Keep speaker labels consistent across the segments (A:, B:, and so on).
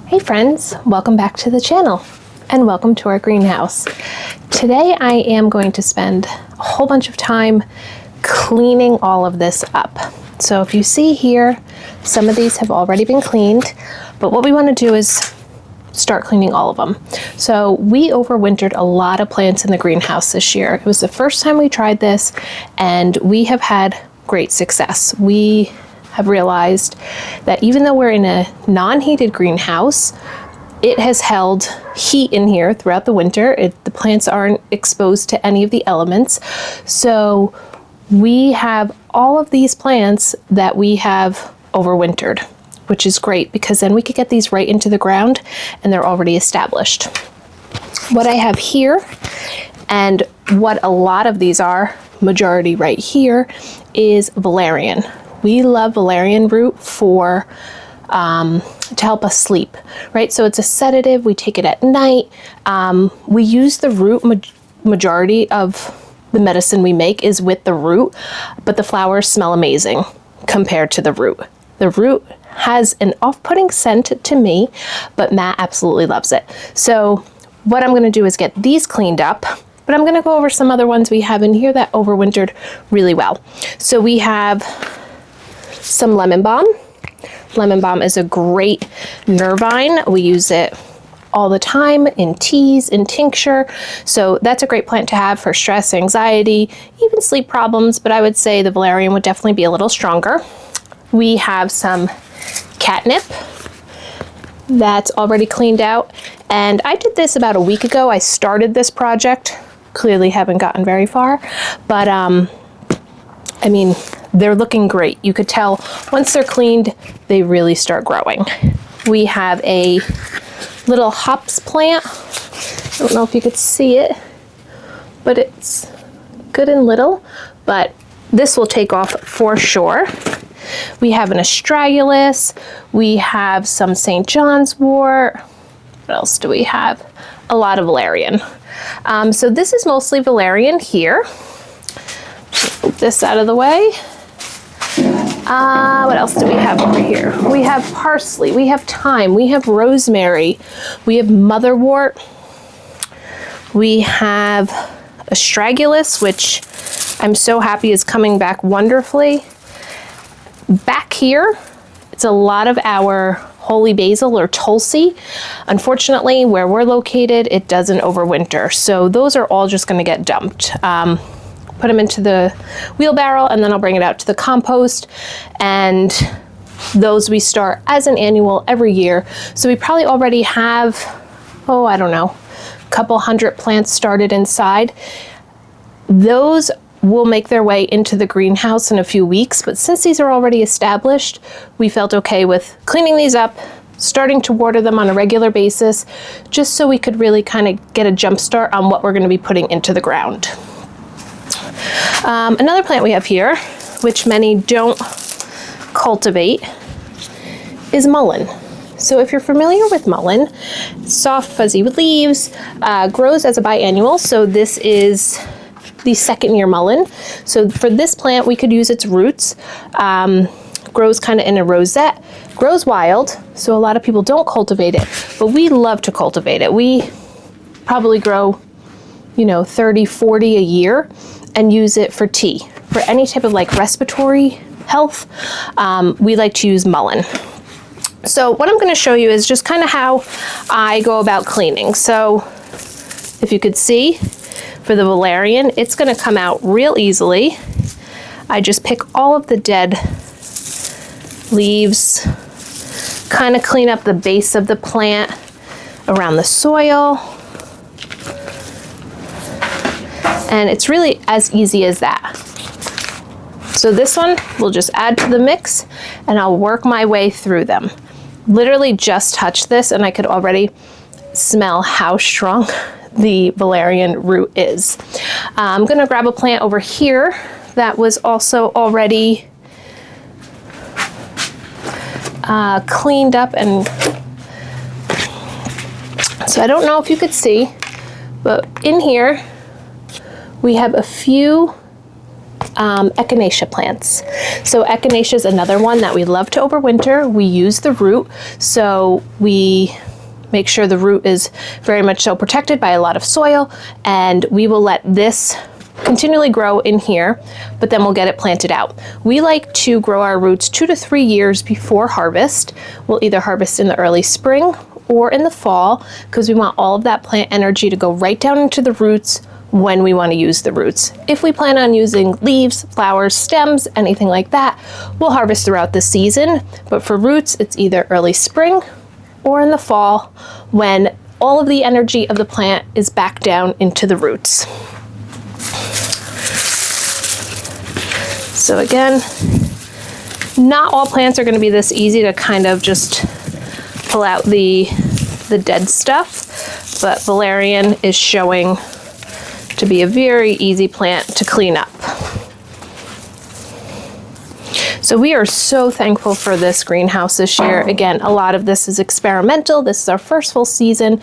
A: Hey friends, welcome back to the channel and welcome to our greenhouse. Today I am going to spend a whole bunch of time cleaning all of this up. So if you see here, some of these have already been cleaned, but what we want to do is start cleaning all of them. So we overwintered a lot of plants in the greenhouse this year. It was the first time we tried this and we have had great success. We have realized that even though we're in a non-heated greenhouse, it has held heat in here throughout the winter. The plants aren't exposed to any of the elements. So we have all of these plants that we have overwintered, which is great because then we could get these right into the ground and they're already established. What I have here and what a lot of these are, majority right here, is Valerian. We love valerian root to help us sleep, right? So it's a sedative. We take it at night. We use the root. Majority of the medicine we make is with the root, but the flowers smell amazing compared to the root. The root has an off-putting scent to me, but Matt absolutely loves it. So what I'm going to do is get these cleaned up, but I'm going to go over some other ones we have in here that overwintered really well. So we have some lemon balm. Lemon balm is a great nervine. We use it all the time in teas, in tincture. So that's a great plant to have for stress, anxiety, even sleep problems, but I would say the valerian would definitely be a little stronger. We have some catnip that's already cleaned out. And I did this about a week ago. I started this project, clearly haven't gotten very far, but I mean, they're looking great. You could tell once they're cleaned, they really start growing. We have a little hops plant. I don't know if you could see it, but it's good and little, but this will take off for sure. We have an astragalus. We have some St. John's wort. What else do we have? A lot of valerian. So this is mostly valerian here. Move this out of the way. What else do we have over here? We have parsley, we have thyme, we have rosemary, we have motherwort, we have astragalus, which I'm so happy is coming back wonderfully. Back here, it's a lot of our holy basil or tulsi. Unfortunately, where we're located, it doesn't overwinter. So those are all just going to get dumped. Put them into the wheelbarrow and then I'll bring it out to the compost, and those we start as an annual every year. So we probably already have, I don't know, a couple hundred plants started inside. Those will make their way into the greenhouse in a few weeks, but since these are already established, we felt okay with cleaning these up, starting to water them on a regular basis, just so we could really kind of get a jump start on what we're going to be putting into the ground. Another plant we have here, which many don't cultivate, is mullein. So if you're familiar with mullein, soft, fuzzy leaves, grows as a biannual. So this is the second year mullein. So for this plant, we could use its roots. Grows kind of in a rosette, grows wild. So a lot of people don't cultivate it, but we love to cultivate it. We probably grow, 30, 40 a year and use it for tea. For any type of like respiratory health, we like to use mullein. So what I'm going to show you is just kind of how I go about cleaning. So if you could see, for the valerian, it's going to come out real easily. I just pick all of the dead leaves, kind of clean up the base of the plant around the soil. And it's really as easy as that. So this one we'll just add to the mix and I'll work my way through them. Literally just touch this and I could already smell how strong the valerian root is. I'm gonna grab a plant over here that was also already cleaned up, and so I don't know if you could see, but in here we have a few echinacea plants. So echinacea is another one that we love to overwinter. We use the root, so we make sure the root is very much so protected by a lot of soil, and we will let this continually grow in here, but then we'll get it planted out. We like to grow our roots 2 to 3 years before harvest. We'll either harvest in the early spring or in the fall, because we want all of that plant energy to go right down into the roots when we want to use the roots. If we plan on using leaves, flowers, stems, anything like that, we'll harvest throughout the season. But for roots, it's either early spring or in the fall when all of the energy of the plant is back down into the roots. So again, not all plants are going to be this easy to kind of just pull out the dead stuff, but Valerian is showing to be a very easy plant to clean up. So we are so thankful for this greenhouse this year. Again, a lot of this is experimental. This is our first full season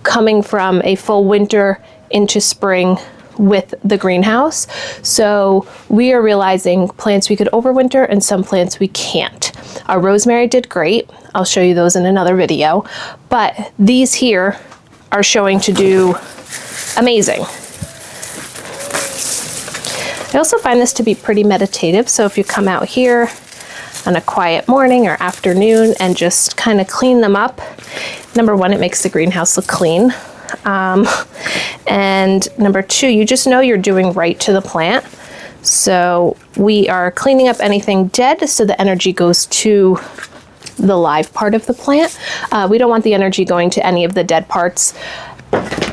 A: coming from a full winter into spring with the greenhouse. So we are realizing plants we could overwinter and some plants we can't. Our rosemary did great. I'll show you those in another video, but these here are showing to do amazing. I also find this to be pretty meditative. So if you come out here on a quiet morning or afternoon and just kind of clean them up, number one, it makes the greenhouse look clean. And number two, you just know you're doing right to the plant. So we are cleaning up anything dead so the energy goes to the live part of the plant. We don't want the energy going to any of the dead parts.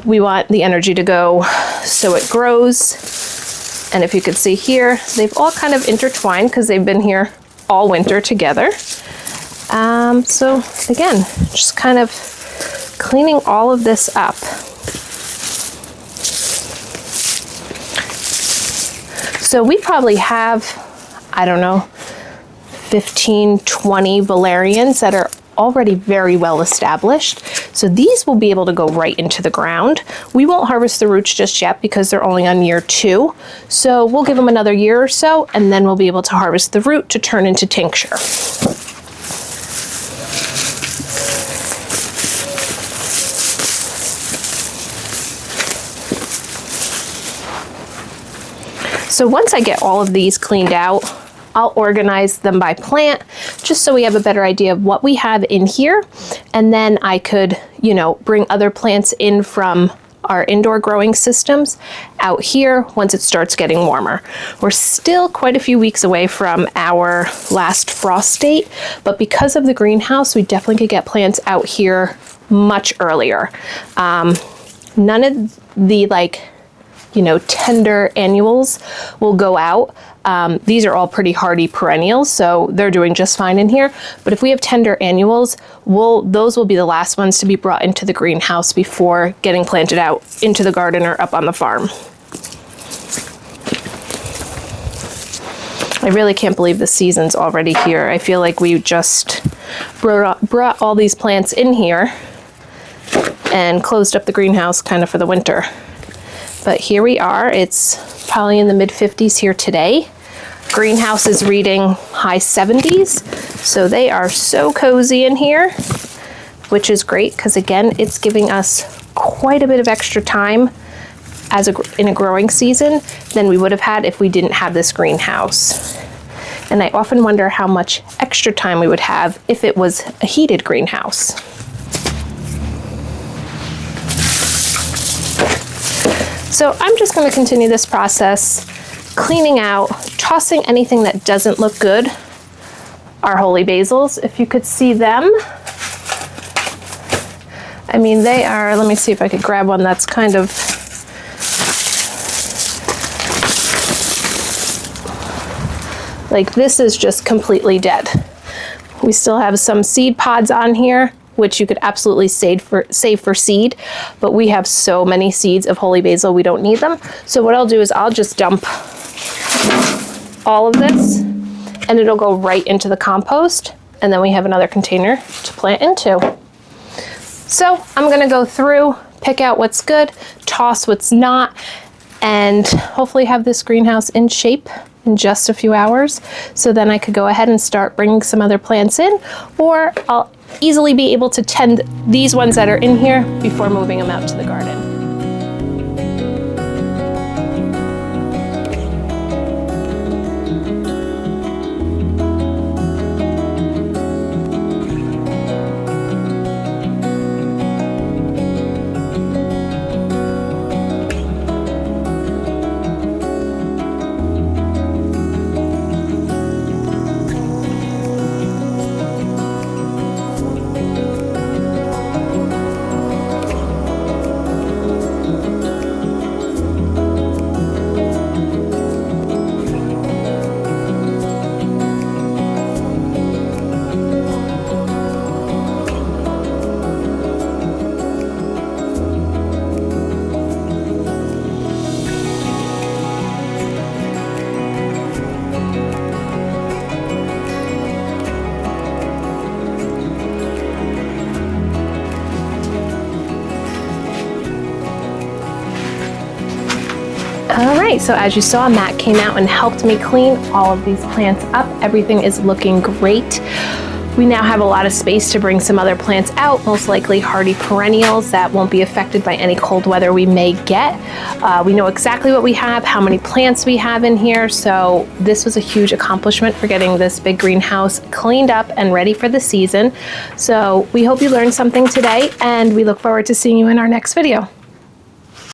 A: We want the energy to go so it grows. And if you could see here, they've all kind of intertwined because they've been here all winter together. So again, just kind of cleaning all of this up. So we probably have, I don't know, 15, 20 valerians that are already very well established. So these will be able to go right into the ground. We won't harvest the roots just yet because they're only on year 2. So we'll give them another year or so, and then we'll be able to harvest the root to turn into tincture. So once I get all of these cleaned out, I'll organize them by plant just so we have a better idea of what we have in here. And then I could, bring other plants in from our indoor growing systems out here once it starts getting warmer. We're still quite a few weeks away from our last frost date, but because of the greenhouse, we definitely could get plants out here much earlier. None of the tender annuals will go out. These are all pretty hardy perennials, so they're doing just fine in here. But if we have tender annuals, those will be the last ones to be brought into the greenhouse before getting planted out into the garden or up on the farm. I really can't believe the season's already here. I feel like we just brought all these plants in here and closed up the greenhouse kind of for the winter. But here we are. It's probably in the mid-50s here today. Greenhouse is reading high 70s. So they are so cozy in here, which is great because again, it's giving us quite a bit of extra time in a growing season than we would have had if we didn't have this greenhouse. And I often wonder how much extra time we would have if it was a heated greenhouse. So I'm just going to continue this process, cleaning out, tossing anything that doesn't look good. Our holy basils, if you could see them. I mean, they are, let me see if I could grab one that's kind of, this is just completely dead. We still have some seed pods on here, which you could absolutely save for seed, but we have so many seeds of holy basil, we don't need them. So what I'll do is I'll just dump all of this and it'll go right into the compost, and then we have another container to plant into. So I'm gonna go through, pick out what's good, toss what's not, and hopefully have this greenhouse in shape in just a few hours. So then I could go ahead and start bringing some other plants in, or I'll easily be able to tend these ones that are in here before moving them out to the garden. All right, so as you saw, Matt came out and helped me clean all of these plants up. Everything is looking great. We now have a lot of space to bring some other plants out, most likely hardy perennials that won't be affected by any cold weather we may get. We know exactly what we have, how many plants we have in here, so this was a huge accomplishment for getting this big greenhouse cleaned up and ready for the season. So we hope you learned something today, and we look forward to seeing you in our next video.